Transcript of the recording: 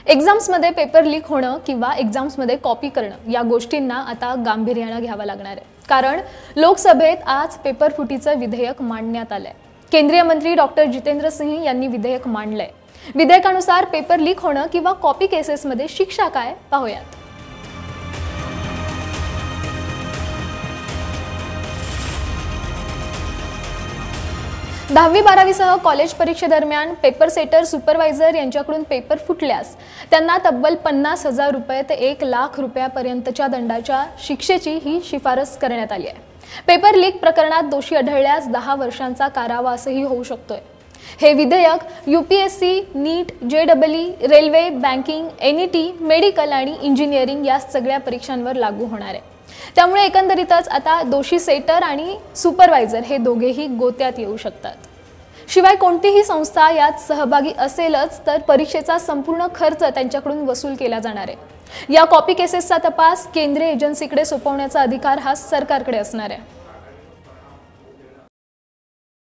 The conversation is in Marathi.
एक्झाम्समध्ये पेपर लीक होणं किंवा एक्झाम्समध्ये कॉपी करणं या गोष्टींना आता गांभीर्याने घ्यावं लागणार आहे, कारण लोकसभेत आज पेपर फुटीचं विधेयक मांडण्यात आलंय। केंद्रीय मंत्री डॉक्टर जितेंद्र सिंह यांनी विधेयक मांडलंय। विधेयकानुसार पेपर लीक होणं किंवा कॉपी केसेसमध्ये शिक्षा काय पाहूयात। 10वी-12वी सह कॉलेज परीक्षेदरम्यान पेपर सेटर सुपरवायझर यांच्याकडून पेपर फुटल्यास त्यांना तब्बल 50,000 रुपये ते 1 लाख रुपयापर्यंतच्या दंडाच्या शिक्षेची ही शिफारस करण्यात आली आहे। पेपर लीक प्रकरणात दोषी आढळल्यास 10 वर्षांचा कारावासही होऊ शकतोय। हे विधेयक UPSC, NEET, JEE, railway, banking, NET, medical आणि इंजिनिअरिंग या सगळ्या परीक्षांवर लागू होणार आहे। त्यामुळे एकंदरीतच आता दोषी सेटर आणि सुपरवायझर हे दोघेही गोत्यात येऊ शकतात। शिवाय कोणतीही संस्था यात सहभागी असेलच तर परीक्षेचा संपूर्ण खर्च त्यांच्याकडून वसूल केला जाणार आहे। या कॉपी केसेसचा तपास केंद्रीय एजन्सीकडे सोपवण्याचा अधिकार हा सरकारकडे असणार आहे।